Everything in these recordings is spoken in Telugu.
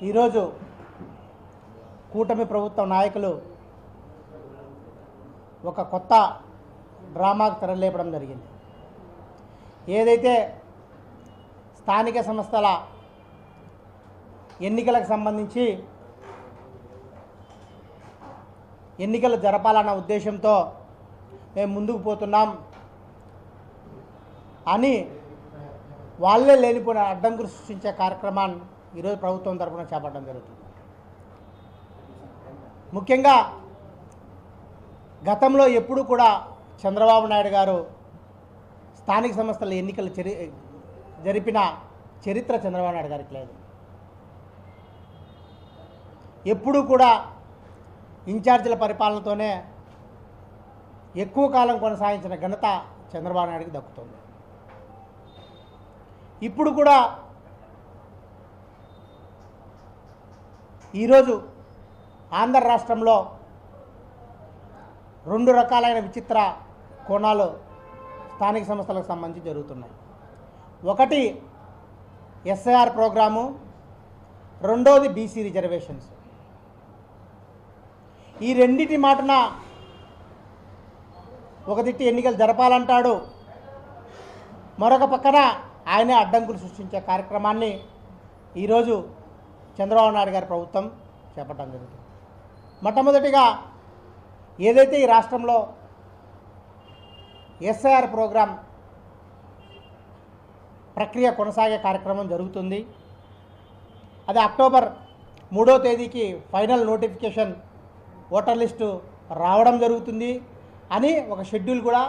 ఈరోజు కూటమి ప్రభుత్వ నాయకులు ఒక కొత్త డ్రామాకు తెరలేపడం జరిగింది. ఏదైతే స్థానిక సంస్థల ఎన్నికలకు సంబంధించి ఎన్నికలు జరపాలన్న ఉద్దేశంతో మేము ముందుకు పోతున్నాం అని వాళ్ళే లేనిపోయిన అడ్డంకులు సృష్టించే కార్యక్రమాన్ని ఈరోజు ప్రభుత్వం తరఫున చేపట్టడం జరుగుతుంది. ముఖ్యంగా గతంలో ఎప్పుడు కూడా చంద్రబాబు నాయుడు గారు స్థానిక సంస్థల ఎన్నికలు జరిపిన చరిత్ర చంద్రబాబు నాయుడు గారికి లేదు. ఎప్పుడూ కూడా ఇన్ఛార్జీల పరిపాలనతోనే ఎక్కువ కాలం కొనసాగించిన ఘనత చంద్రబాబు నాయుడుకి దక్కుతుంది. ఇప్పుడు కూడా ఈరోజు ఆంధ్ర రాష్ట్రంలో రెండు రకాలైన విచిత్ర కోణాలు స్థానిక సంస్థలకు సంబంధించి జరుగుతున్నాయి. ఒకటి ఎస్ఐఆర్ ప్రోగ్రాము, రెండోది బీసీ రిజర్వేషన్స్. ఈ రెండింటి మాటన ఒక దిట్టి ఎన్నికలు జరపాలంటాడు, మరొక పక్కన ఆయనే అడ్డంకులు సృష్టించే కార్యక్రమాన్ని ఈరోజు చంద్రబాబు నాయుడు గారి ప్రభుత్వం చేపట్టడం జరుగుతుంది. మొట్టమొదటిగా ఏదైతే ఈ రాష్ట్రంలో ఎస్ఐఆర్ ప్రోగ్రాం ప్రక్రియ కొనసాగే కార్యక్రమం జరుగుతుంది. అది అక్టోబర్ 3వ తేదీకి ఫైనల్ నోటిఫికేషన్ ఓటర్ లిస్టు రావడం జరుగుతుంది అని ఒక షెడ్యూల్ కూడా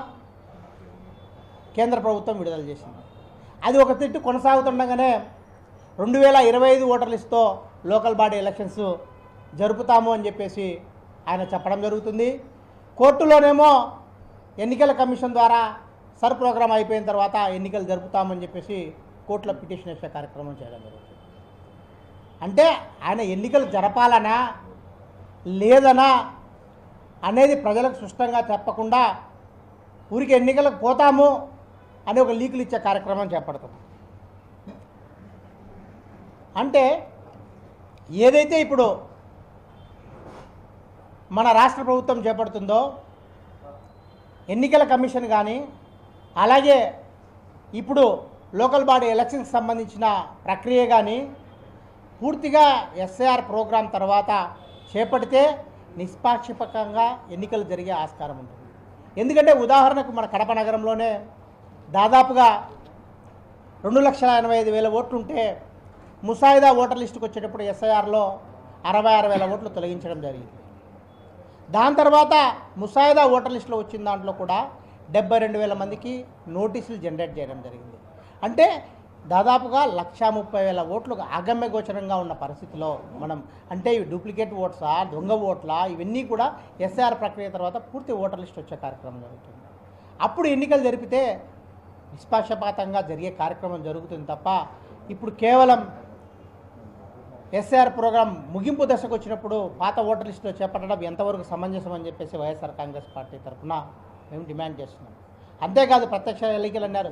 కేంద్ర ప్రభుత్వం విడుదల చేసింది. అది ఒక తిట్టు కొనసాగుతుండగానే 2025 ఓటర్ లిస్టుతో లోకల్ బాడీ ఎలక్షన్స్ జరుపుతాము అని చెప్పేసి ఆయన చెప్పడం జరుగుతుంది. కోర్టులోనేమో ఎన్నికల కమిషన్ ద్వారా సర్ ప్రోగ్రాం అయిపోయిన తర్వాత ఎన్నికలు జరుపుతామని చెప్పేసి కోర్టులో పిటిషన్ వేసే కార్యక్రమం చేయడం జరుగుతుంది. అంటే ఆయన ఎన్నికలు జరపాలనా లేదనా అనేది ప్రజలకు స్పష్టంగా చెప్పకుండా ఊరికి ఎన్నికలకు పోతాము అని ఒక లీకులు ఇచ్చే కార్యక్రమం చేపడుతుంది. అంటే ఏదైతే ఇప్పుడు మన రాష్ట్ర ప్రభుత్వం చేపడుతుందో ఎన్నికల కమిషన్ కానీ అలాగే ఇప్పుడు లోకల్ బాడీ ఎలక్షన్కి సంబంధించిన ప్రక్రియ కానీ పూర్తిగా ఎస్ఐఆర్ ప్రోగ్రాం తర్వాత చేపడితే నిష్పాక్షికంగా ఎన్నికలు జరిగే ఆస్కారం ఉంటుంది. ఎందుకంటే ఉదాహరణకు మన కడప నగరంలోనే దాదాపుగా 2,85,000 ఓట్లు ఉంటే ముసాయిదా ఓటర్ లిస్టుకు వచ్చేటప్పుడు ఎస్ఐఆర్లో 66,000 ఓట్లు తొలగించడం జరిగింది. దాని తర్వాత ముసాయిదా ఓటర్ లిస్టులో వచ్చిన దాంట్లో కూడా 72,000 మందికి నోటీసులు జనరేట్ చేయడం జరిగింది. అంటే దాదాపుగా 1,30,000 ఓట్లు అగమ్య గోచరంగా ఉన్న పరిస్థితిలో మనం అంటే ఇవి డూప్లికేట్ ఓట్సా, దొంగ ఓట్లా, ఇవన్నీ కూడా ఎస్ఐఆర్ ప్రక్రియ తర్వాత పూర్తి ఓటర్ లిస్ట్ వచ్చే కార్యక్రమం జరుగుతుంది. అప్పుడు ఎన్నికలు జరిపితే నిష్పక్షపాతంగా జరిగే కార్యక్రమం జరుగుతుంది తప్ప ఇప్పుడు కేవలం ఎస్ఐఆర్ ప్రోగ్రాం ముగింపు దశకు వచ్చినప్పుడు పాత ఓటర్ లిస్టులో చేపట్టడం ఎంతవరకు సమంజసం అని చెప్పేసి వైఎస్ఆర్ కాంగ్రెస్ పార్టీ తరఫున మేము డిమాండ్ చేస్తున్నాం. అంతేకాదు ప్రత్యక్ష ఎన్నికలు అన్నారు.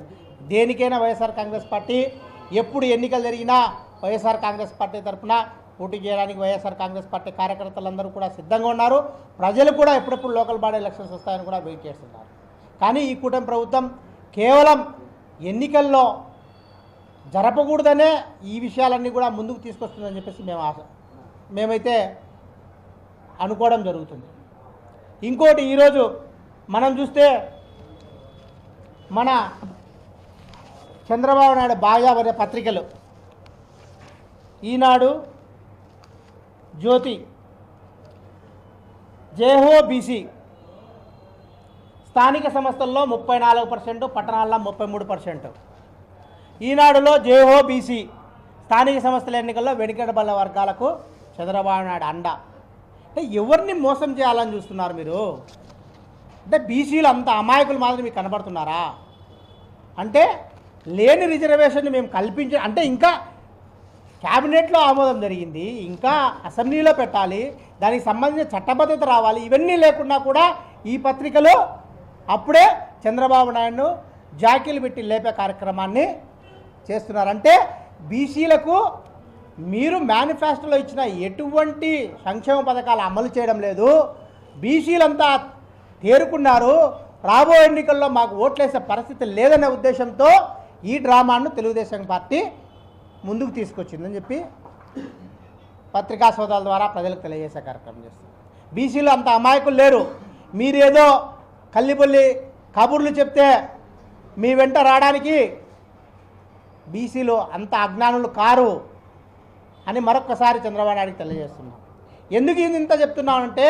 దేనికైనా వైఎస్ఆర్ కాంగ్రెస్ పార్టీ ఎప్పుడు ఎన్నికలు జరిగినా వైఎస్ఆర్ కాంగ్రెస్ పార్టీ తరఫున పోటీ చేయడానికి వైఎస్ఆర్ కాంగ్రెస్ పార్టీ కార్యకర్తలందరూ కూడా సిద్ధంగా ఉన్నారు. ప్రజలు కూడా ఎప్పుడెప్పుడు లోకల్ బాడీ ఎలక్షన్స్ వస్తాయని కూడా వెయిట్ చేస్తున్నారు. కానీ ఈ కూటమి ప్రభుత్వం కేవలం ఎన్నికల్లో జరపకూడదనే ఈ విషయాలన్నీ కూడా ముందుకు తీసుకొస్తుందని చెప్పేసి మేమైతే అనుకోవడం జరుగుతుంది. ఇంకోటి ఈరోజు మనం చూస్తే మన చంద్రబాబు నాయుడు బాగా పత్రికలు ఈనాడు, జ్యోతి, జేహో బీసీ స్థానిక సంస్థల్లో 34%, పట్టణాల్లో 33%. ఈనాడులో జేహో బీసీ స్థానిక సంస్థల ఎన్నికల్లో వెనుకబడ్డ వర్గాలకు చంద్రబాబు నాయుడు అండ. అంటే ఎవరిని మోసం చేయాలని చూస్తున్నారు మీరు? అంటే బీసీలు అంత అమాయకులు మాదిరి మీకు కనబడుతున్నారా? అంటే లేని రిజర్వేషన్ మేము అంటే ఇంకా క్యాబినెట్లో ఆమోదం జరిగింది, ఇంకా అసెంబ్లీలో పెట్టాలి, దానికి సంబంధించిన చట్టబద్ధత రావాలి. ఇవన్నీ లేకుండా కూడా ఈ పత్రికలు అప్పుడే చంద్రబాబు నాయుడును జాకీలు పెట్టి లేపే కార్యక్రమాన్ని చేస్తున్నారంటే బీసీలకు మీరు మేనిఫెస్టోలో ఇచ్చిన ఎటువంటి సంక్షేమ పథకాలు అమలు చేయడం లేదు, బీసీలంతా తేరుకున్నారు, రాబోయే ఎన్నికల్లో మాకు ఓట్లేసే పరిస్థితి లేదనే ఉద్దేశంతో ఈ డ్రామాను తెలుగుదేశం పార్టీ ముందుకు తీసుకొచ్చిందని చెప్పి పత్రికా సోదాల ద్వారా ప్రజలకు తెలియజేసే కార్యక్రమం చేస్తుంది. బీసీలు అంత అమాయకులు లేరు. మీరేదో కల్లిపల్లి కబుర్లు చెప్తే మీ వెంట రావడానికి బీసీలు అంత అజ్ఞానులు కారు అని మరొక్కసారి చంద్రబాబు నాయుడికి తెలియజేస్తున్నాం. ఎందుకు ఇది ఇంత చెప్తున్నామంటే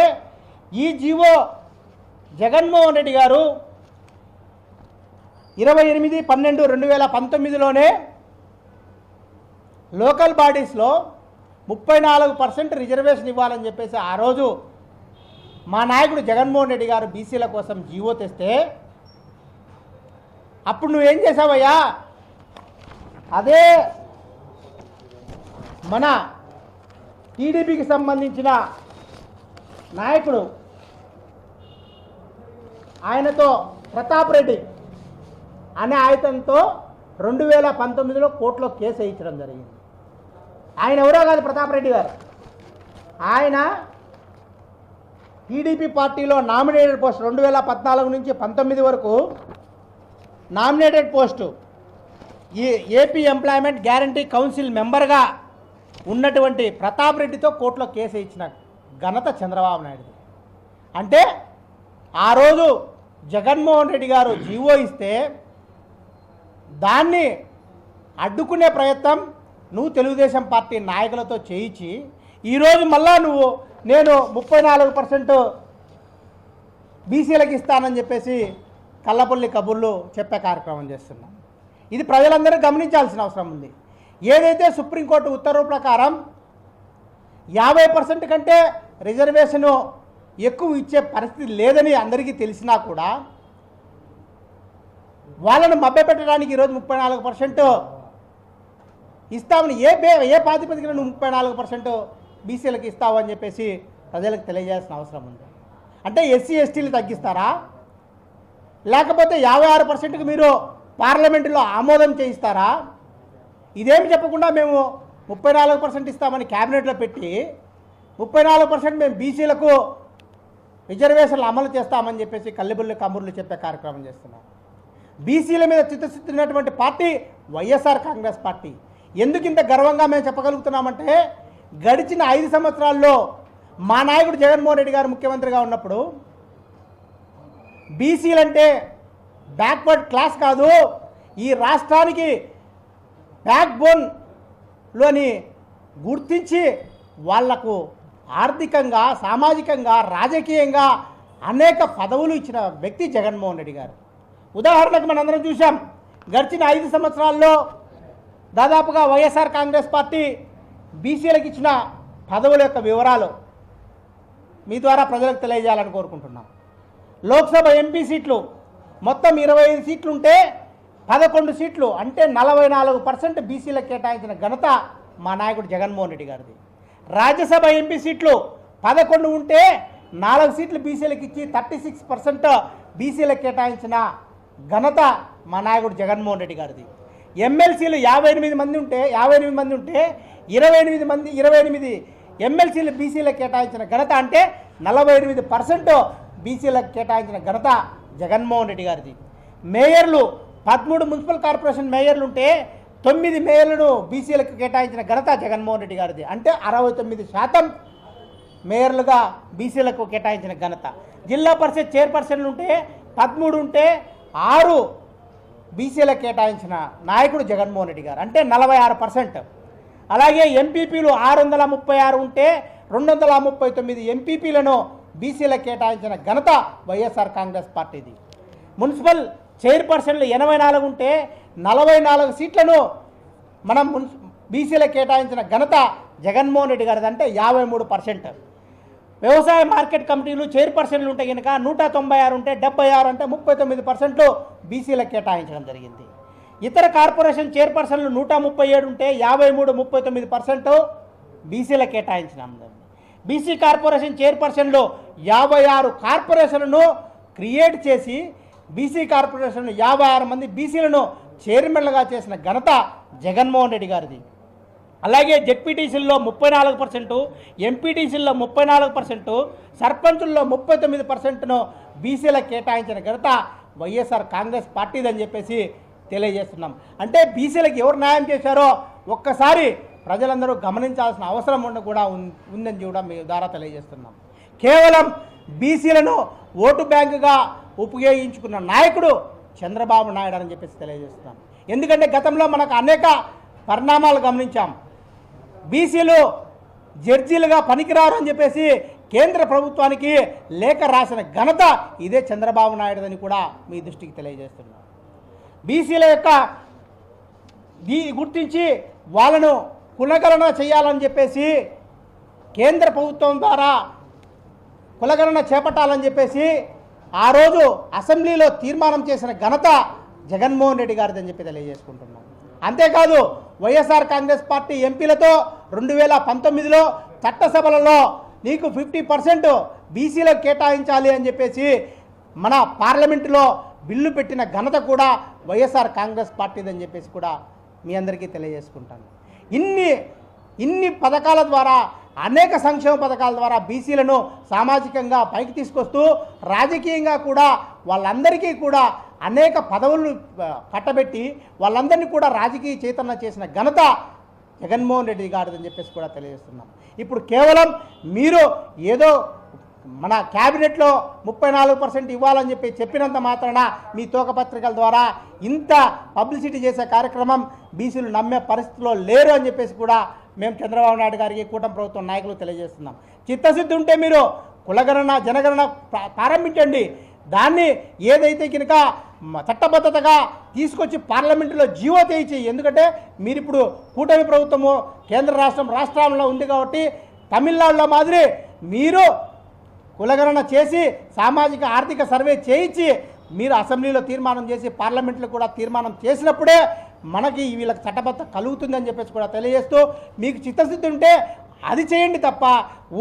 ఈ జీవో జగన్మోహన్ రెడ్డి గారు 28/12/2019లోనే లోకల్ బాడీస్లో 34% రిజర్వేషన్ ఇవ్వాలని చెప్పేసి ఆ రోజు మా నాయకుడు జగన్మోహన్ రెడ్డి గారు బీసీల కోసం జీవో తెస్తే అప్పుడు నువ్వేం చేసావయ్యా? అదే మన టీడీపీకి సంబంధించిన నాయకుడు ఆయనతో ప్రతాప్ రెడ్డి అనే ఆయనతో 2019లో కోర్టులో కేసు వేయించడం జరిగింది. ఆయన ఎవరో కాదు ప్రతాప్ రెడ్డి గారు. ఆయన టీడీపీ పార్టీలో నామినేటెడ్ పోస్ట్ 2014 నుంచి 19 వరకు నామినేటెడ్ పోస్టు ఈ ఏపీ ఎంప్లాయ్మెంట్ గ్యారంటీ కౌన్సిల్ మెంబర్గా ఉన్నటువంటి ప్రతాప్ రెడ్డితో కోర్టులో కేసు ఇచ్చిన ఘనత చంద్రబాబు నాయుడు. అంటే ఆ రోజు జగన్మోహన్ రెడ్డి గారు జీవో ఇస్తే దాన్ని అడ్డుకునే ప్రయత్నం నువ్వు తెలుగుదేశం పార్టీ నాయకులతో చేయించి ఈరోజు మళ్ళా నువ్వు నేను 34% బీసీలకు ఇస్తానని చెప్పేసి కల్లపల్లి కబుర్లు చెప్పే కార్యక్రమం చేస్తున్నాం. ఇది ప్రజలందరూ గమనించాల్సిన అవసరం ఉంది. ఏదైతే సుప్రీంకోర్టు ఉత్తర్వు ప్రకారం 50% కంటే రిజర్వేషను ఎక్కువ ఇచ్చే పరిస్థితి లేదని అందరికీ తెలిసినా కూడా వాళ్ళను మభ్యపెట్టడానికి ఈరోజు 34% ఇస్తామని ఏ ప్రాతిపదికన నువ్వు 34% బీసీలకు ఇస్తావు అని చెప్పేసి ప్రజలకు తెలియజేయాల్సిన అవసరం ఉంది. అంటే ఎస్సీ ఎస్టీలు తగ్గిస్తారా, లేకపోతే 56%కి మీరు పార్లమెంటులో ఆమోదం చేయిస్తారా? ఇదేమి చెప్పకుండా మేము 34% ఇస్తామని క్యాబినెట్లో పెట్టి 34% మేము బీసీలకు రిజర్వేషన్లు అమలు చేస్తామని చెప్పేసి కల్లిబుల్లి కబుర్లు చెప్పే కార్యక్రమం చేస్తున్నాం. బీసీల మీద చిత్తశుద్ధినటువంటి పార్టీ వైఎస్ఆర్ కాంగ్రెస్ పార్టీ. ఎందుకు ఇంత గర్వంగా మేము చెప్పగలుగుతున్నామంటే గడిచిన 5 సంవత్సరాల్లో మా నాయకుడు జగన్మోహన్ రెడ్డి గారు ముఖ్యమంత్రిగా ఉన్నప్పుడు బీసీలంటే బ్యాక్వర్డ్ క్లాస్ కాదు, ఈ రాష్ట్రానికి బ్యాక్ బోన్లోని గుర్తించి వాళ్లకు ఆర్థికంగా, సామాజికంగా, రాజకీయంగా అనేక పదవులు ఇచ్చిన వ్యక్తి జగన్మోహన్ రెడ్డి గారు. ఉదాహరణకు మనందరం చూసాం, గడిచిన 5 సంవత్సరాల్లో దాదాపుగా వైఎస్ఆర్ కాంగ్రెస్ పార్టీ బీసీలకు ఇచ్చిన పదవుల యొక్క వివరాలు మీ ద్వారా ప్రజలకు తెలియజేయాలని కోరుకుంటున్నాం. లోక్సభ ఎంపీ సీట్లు మొత్తం 25 సీట్లు ఉంటే 11 సీట్లు అంటే 44% బీసీలకు కేటాయించిన ఘనత మా నాయకుడు జగన్మోహన్ రెడ్డి గారిది. రాజ్యసభ ఎంపీ సీట్లు 11 ఉంటే 4 సీట్లు బీసీలకు ఇచ్చి 36% బీసీలకు కేటాయించిన ఘనత మా నాయకుడు జగన్మోహన్ రెడ్డి గారిది. ఎమ్మెల్సీలు 58 మంది ఉంటే 28 ఎమ్మెల్సీలు బీసీలకు కేటాయించిన ఘనత అంటే 48% బీసీలకు కేటాయించిన ఘనత జగన్మోహన్ రెడ్డి గారిది. మేయర్లు 13 మున్సిపల్ కార్పొరేషన్ మేయర్లు ఉంటే 9 మేయర్లను బీసీలకు కేటాయించిన ఘనత జగన్మోహన్ రెడ్డి గారిది. అంటే 69% మేయర్లుగా బీసీలకు కేటాయించిన ఘనత. జిల్లా పరిషత్ చైర్పర్సన్లు ఉంటే 13 ఉంటే 6 బీసీలకు కేటాయించిన నాయకుడు జగన్మోహన్ రెడ్డి గారు, అంటే 46%. అలాగే ఎంపీపీలు 636 ఉంటే 239 ఎంపీపీలను బీసీలకు కేటాయించిన ఘనత వైఎస్ఆర్ కాంగ్రెస్ పార్టీది. మున్సిపల్ చైర్పర్సన్లు 84 ఉంటే 44 సీట్లను మనం బీసీలకు కేటాయించిన ఘనత జగన్మోహన్ రెడ్డి గారిది, అంటే 53%. వ్యవసాయ మార్కెట్ కమిటీలు చైర్పర్సన్లు ఉంటే కనుక 196 ఉంటే 76 అంటే 39% బీసీలకు కేటాయించడం జరిగింది. ఇతర కార్పొరేషన్ చైర్పర్సన్లు 137 ఉంటే 53-39% బీసీలకు కేటాయించడం జరిగింది. బీసీ కార్పొరేషన్ చైర్పర్సన్లు 56 కార్పొరేషన్లను క్రియేట్ చేసి బీసీ కార్పొరేషన్ 56 మంది బీసీలను చైర్మన్లుగా చేసిన ఘనత జగన్మోహన్ రెడ్డి గారిది. అలాగే జెడ్పీటీసీల్లో 34%, ఎంపీటీసీల్లో 34%, సర్పంచుల్లో 39%ను బీసీలకు కేటాయించిన ఘనత వైఎస్ఆర్ కాంగ్రెస్ పార్టీదని చెప్పేసి తెలియజేస్తున్నాం. అంటే బీసీలకు ఎవరు న్యాయం చేశారో ఒక్కసారి ప్రజలందరూ గమనించాల్సిన అవసరం కూడా ఉందని కూడా మీ ద్వారా తెలియజేస్తున్నాం. కేవలం బీసీలను ఓటు బ్యాంకుగా ఉపయోగించుకున్న నాయకుడు చంద్రబాబు నాయుడు అని చెప్పేసి తెలియజేస్తున్నాం. ఎందుకంటే గతంలో మనకు అనేక పరిణామాలు గమనించాం. బీసీలు జడ్జీలుగా పనికిరారు అని చెప్పేసి కేంద్ర ప్రభుత్వానికి లేఖ రాసిన ఘనత ఇదే చంద్రబాబు నాయుడుదని కూడా మీ దృష్టికి తెలియజేస్తున్నాం. బీసీల యొక్క గుర్తించి వాళ్ళను కులగణన చేయాలని చెప్పేసి కేంద్ర ప్రభుత్వం ద్వారా కులగణన చేపట్టాలని చెప్పేసి ఆ రోజు అసెంబ్లీలో తీర్మానం చేసిన ఘనత జగన్మోహన్ రెడ్డి గారిదని చెప్పి తెలియజేసుకుంటున్నాం. అంతేకాదు వైఎస్ఆర్ కాంగ్రెస్ పార్టీ ఎంపీలతో 2019లో చట్టసభలలో నీకు 50% బీసీలకు కేటాయించాలి అని చెప్పేసి మన పార్లమెంటులో బిల్లు పెట్టిన ఘనత కూడా వైఎస్ఆర్ కాంగ్రెస్ పార్టీదని చెప్పేసి కూడా మీ అందరికీ తెలియజేసుకుంటాను. ఇన్ని పథకాల ద్వారా, అనేక సంక్షేమ పథకాల ద్వారా బీసీలను సామాజికంగా పైకి తీసుకొస్తూ రాజకీయంగా కూడా వాళ్ళందరికీ కూడా అనేక పదవులను కట్టబెట్టి వాళ్ళందరినీ కూడా రాజకీయ చైతన్యం చేసిన ఘనత జగన్మోహన్ రెడ్డి గారిదని చెప్పేసి కూడా తెలియజేస్తున్నాం. ఇప్పుడు కేవలం మీరు ఏదో మన క్యాబినెట్లో 34% ఇవ్వాలని చెప్పినంత మాత్రాన మీ తోకపత్రికల ద్వారా ఇంత పబ్లిసిటీ చేసే కార్యక్రమం బీసీలు నమ్మే పరిస్థితిలో లేరు అని చెప్పేసి కూడా మేము చంద్రబాబు నాయుడు గారికి కూటమి ప్రభుత్వం నాయకులు తెలియజేస్తున్నాం. చిత్తశుద్ధి ఉంటే మీరు కులగణన జనగణన ప్రారంభించండి. దాన్ని ఏదైతే కనుక చట్టబద్ధతగా తీసుకొచ్చి పార్లమెంటులో జీవో తెచ్చి, ఎందుకంటే మీరు ఇప్పుడు కూటమి ప్రభుత్వము కేంద్ర రాష్ట్రంలో ఉంది కాబట్టి తమిళనాడులో మాదిరి మీరు కులగణన చేసి సామాజిక ఆర్థిక సర్వే చేయించి మీరు అసెంబ్లీలో తీర్మానం చేసి పార్లమెంట్లో కూడా తీర్మానం చేసినప్పుడే మనకి వీళ్ళకి చట్టబద్ధత కలుగుతుందని చెప్పేసి కూడా తెలియజేస్తూ, మీకు చిత్తశుద్ధి ఉంటే అది చేయండి తప్ప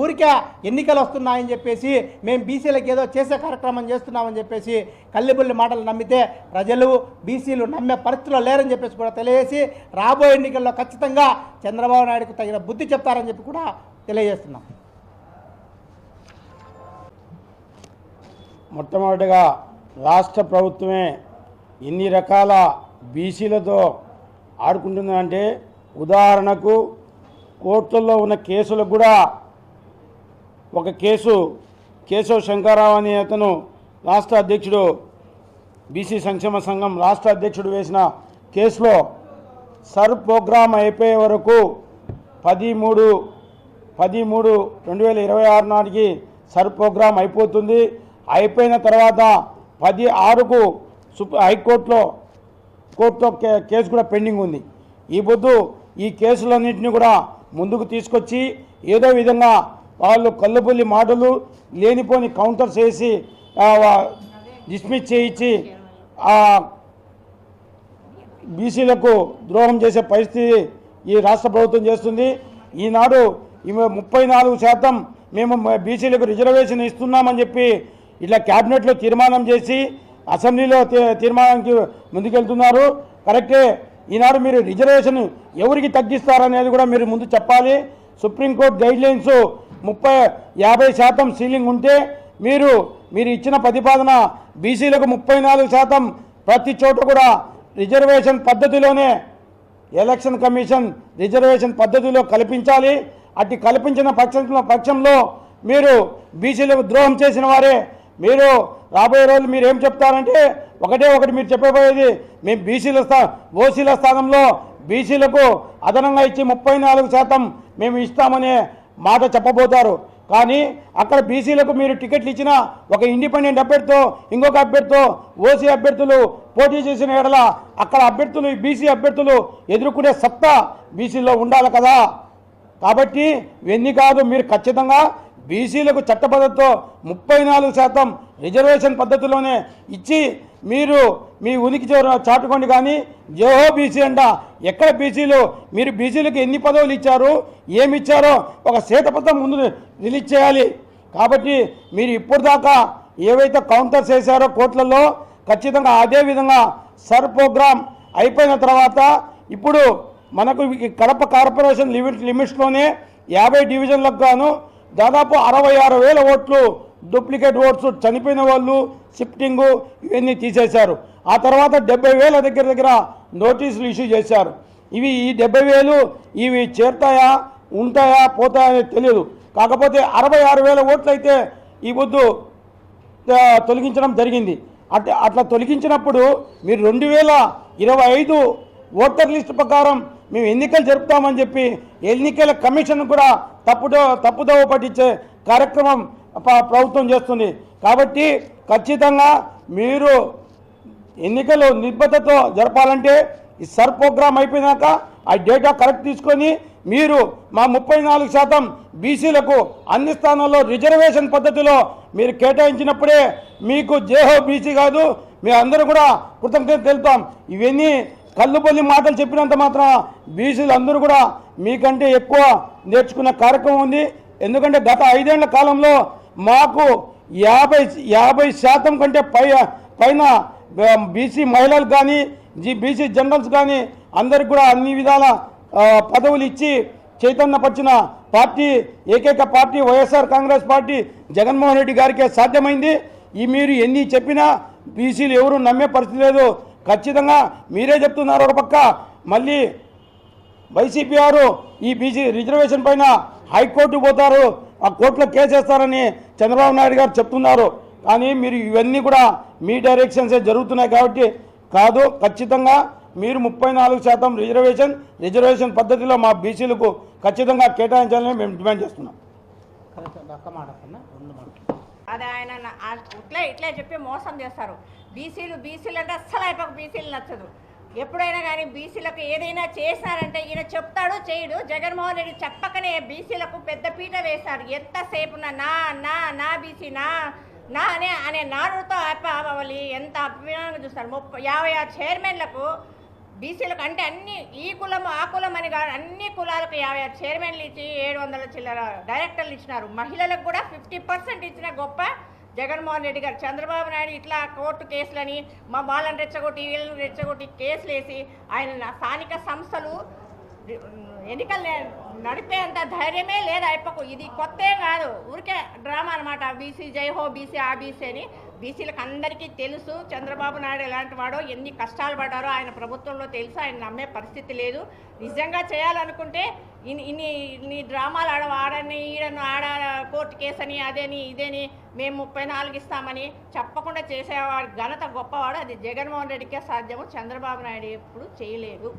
ఊరికే ఎన్నికలు వస్తున్నాయని చెప్పేసి మేము బీసీలకు ఏదో చేసే కార్యక్రమం చేస్తున్నామని చెప్పేసి కల్లిబుల్లి మాటలు నమ్మితే ప్రజలు బీసీలు నమ్మే పరిస్థితిలో లేరని చెప్పేసి కూడా తెలియజేసి రాబోయే ఎన్నికల్లో ఖచ్చితంగా చంద్రబాబు నాయుడుకు తగిన బుద్ధి చెప్తారని చెప్పి కూడా తెలియజేస్తున్నాం. మొట్టమొదటిగా రాష్ట్ర ప్రభుత్వమే ఎన్ని రకాల బీసీలతో ఆడుకుంటుందంటే, ఉదాహరణకు కోర్టుల్లో ఉన్న కేసులకు కూడా ఒక కేశవ శంకరరావు అనే అతను రాష్ట్ర అధ్యక్షుడు, బీసీ సంక్షేమ సంఘం రాష్ట్ర అధ్యక్షుడు వేసిన కేసులో సర్ ప్రోగ్రాం అయిపోయే వరకు 13/2026 నాటికి సర్ ప్రోగ్రాం అయిపోతుంది. అయిపోయిన తర్వాత 10/6కు హైకోర్టులో కేసు కూడా పెండింగ్ ఉంది. ఈ పొద్దు ఈ కేసులన్నింటినీ కూడా ముందుకు తీసుకొచ్చి ఏదో విధంగా వాళ్ళు కళ్ళబుల్లి మాటలు లేనిపోని కౌంటర్స్ వేసి డిస్మిస్ చేయించి బీసీలకు ద్రోహం చేసే పరిస్థితి ఈ రాష్ట్ర ప్రభుత్వం చేస్తుంది. ఈనాడు 34% మేము బీసీలకు రిజర్వేషన్ ఇస్తున్నామని చెప్పి ఇట్లా క్యాబినెట్లో తీర్మానం చేసి అసెంబ్లీలో తీర్మానానికి ముందుకెళ్తున్నారు. కరెక్టే. ఈనాడు మీరు రిజర్వేషన్ ఎవరికి తగ్గిస్తారనేది కూడా మీరు ముందు చెప్పాలి. సుప్రీంకోర్టు గైడ్లైన్స్ 50% సీలింగ్ ఉంటే మీరు ఇచ్చిన ప్రతిపాదన బీసీలకు 34% ప్రతి చోట కూడా రిజర్వేషన్ పద్ధతిలోనే ఎలక్షన్ కమిషన్ రిజర్వేషన్ పద్ధతిలో కల్పించాలి. అట్టి కల్పించిన పక్షంలో మీరు బీసీలకు ద్రోహం చేసిన వారే. మీరు రాబోయే రోజులు మీరు ఏం చెప్తారంటే ఒకటి మీరు చెప్పబోయేది, మేము ఓసీల స్థానంలో బీసీలకు అదనంగా ఇచ్చి 34% మేము ఇస్తామనే మాట చెప్పబోతారు. కానీ అక్కడ బీసీలకు మీరు టికెట్లు ఇచ్చిన ఒక ఇండిపెండెంట్ అభ్యర్థితో ఇంకొక అభ్యర్థితో ఓసీ అభ్యర్థులు పోటీ చేసిన ఎడల అక్కడ అభ్యర్థులు బీసీ అభ్యర్థులు ఎదుర్కొనే సత్తా బీసీలో ఉండాలి కదా. కాబట్టి ఇవన్నీ కాదు, మీరు ఖచ్చితంగా బీసీలకు చట్టబద్ధతతో 34% రిజర్వేషన్ పద్ధతిలోనే ఇచ్చి మీరు మీ ఉనికి చాటుకోండి. కానీ జోహో బీసీ అంట, ఎక్కడ బీసీలు మీరు బీసీలకు ఎన్ని పదవులు ఇచ్చారు, ఏమి ఇచ్చారో ఒక శ్వేతపత్రం ముందు రిలీజ్ చేయాలి. కాబట్టి మీరు ఇప్పుడు దాకా ఏవైతే కౌంటర్స్ వేశారో కోర్టులలో ఖచ్చితంగా అదే విధంగా సర్ ప్రోగ్రాం అయిపోయిన తర్వాత ఇప్పుడు మనకు ఈ కడప కార్పొరేషన్ లిమిట్స్లోనే 50 డివిజన్లకు గాను దాదాపు 66,000 ఓట్లు డూప్లికేట్ ఓట్స్ చనిపోయిన వాళ్ళు షిఫ్టింగు ఇవన్నీ తీసేశారు. ఆ తర్వాత 70,000 దగ్గర నోటీసులు ఇష్యూ చేశారు. ఈ 70,000 ఇవి చేరుతాయా ఉంటాయా పోతాయా అనేది తెలియదు. కాకపోతే 66,000 ఓట్లు అయితే ఈ పొద్దు తొలగించడం జరిగింది. అట్లా తొలగించినప్పుడు మీరు 2025 ఓటర్ లిస్టు ప్రకారం మేము ఎన్నికలు జరుపుతామని చెప్పి ఎన్నికల కమిషన్ కూడా తప్పుదోవ పట్టించే కార్యక్రమం ప్రభుత్వం చేస్తుంది. కాబట్టి ఖచ్చితంగా మీరు ఎన్నికలు నిబద్ధతతో జరపాలంటే ఈ సర్ ప్రోగ్రామ్ అయిపోయినాక ఆ డేటా కరెక్ట్ తీసుకొని మీరు మా 34% బీసీలకు అన్ని స్థానాల్లో రిజర్వేషన్ పద్ధతిలో మీరు కేటాయించినప్పుడే మీకు జేహో బీసీ కాదు మీ అందరూ కూడా కృతజ్ఞత తెలుపుతాం. ఇవన్నీ కళ్ళుబొల్లి మాటలు చెప్పినంత మాత్రం బీసీలు అందరూ కూడా మీకంటే ఎక్కువ నేర్చుకున్న కార్యక్రమం ఉంది. ఎందుకంటే గత 5 ఏళ్ల కాలంలో మాకు 50% కంటే పైన బీసీ మహిళలు కానీ బీసీ జనరల్స్ కానీ అందరికి కూడా అన్ని విధాల పదవులు ఇచ్చి చైతన్యపరిచిన పార్టీ ఏకైక పార్టీ వైఎస్ఆర్ కాంగ్రెస్ పార్టీ జగన్మోహన్ రెడ్డి గారికే సాధ్యమైంది. మీరు ఎన్ని చెప్పినా బీసీలు ఎవరు నమ్మే పరిస్థితి లేదు. ఖచ్చితంగా మీరే చెప్తున్నారు. ఒక పక్క మళ్ళీ వైసీపీ వారు ఈ బీసీ రిజర్వేషన్ పైన హైకోర్టు పోతారు, ఆ కోర్టులో కేసేస్తారని చంద్రబాబు నాయుడు గారు చెప్తున్నారు. కానీ మీరు ఇవన్నీ కూడా మీ డైరెక్షన్సే జరుగుతున్నాయి కాబట్టి కాదు. ఖచ్చితంగా మీరు 34% రిజర్వేషన్ పద్ధతిలో మా బీసీలకు ఖచ్చితంగా కేటాయించాలని మేము డిమాండ్ చేస్తున్నాం. అది ఆయన ఇట్లే చెప్పి మోసం చేస్తారు. బీసీలు అంటే అస్సలు అయిపోక బీసీలు నచ్చదు. ఎప్పుడైనా కానీ బీసీలకు ఏదైనా చేశారంటే ఈయన చెప్తాడు చేయడు. జగన్మోహన్ రెడ్డి చెప్పకనే బీసీలకు పెద్ద పీట వేశారు. ఎంతసేపు నా బీసీ నా అనే నాడుతో అవ్వాలి ఎంత అభిమానంగా చూస్తారు. 56 చైర్మన్లకు బీసీలకు అంటే అన్ని ఈ కులం ఆ కులం అని కాదు అన్ని కులాలకు 56 చైర్మన్లు ఇచ్చి 700 చిల్లర డైరెక్టర్లు ఇచ్చినారు. మహిళలకు కూడా 50% ఇచ్చిన గొప్ప జగన్మోహన్ రెడ్డి గారు. చంద్రబాబు నాయుడు ఇట్లా కోర్టు కేసులని మా వాళ్ళని రెచ్చగొట్టి వీళ్ళని రెచ్చగొట్టి కేసులు వేసి ఆయన స్థానిక సంస్థలు ఎన్నికలు నడిపేంత ధైర్యమే లేదు అయిపోకు. ఇది కొత్తే కాదు, ఊరికే డ్రామా అనమాట. బీసీ జైహో బీసీ ఆ బీసీ అని బీసీలకు అందరికీ తెలుసు. చంద్రబాబు నాయుడు ఎలాంటి వాడో ఎన్ని కష్టాలు పడ్డారో ఆయన ప్రభుత్వంలో తెలుసు. ఆయన నమ్మే పరిస్థితి లేదు. నిజంగా చేయాలనుకుంటే ఇన్ని డ్రామాలు ఆడని ఈడను కోర్టు కేసని అదేని ఇదేని మేము 34 ఇస్తామని చెప్పకుండా చేసేవాడు ఘనత గొప్పవాడు. అది జగన్మోహన్ రెడ్డికే సాధ్యము. చంద్రబాబు నాయుడు ఎప్పుడు చేయలేదు.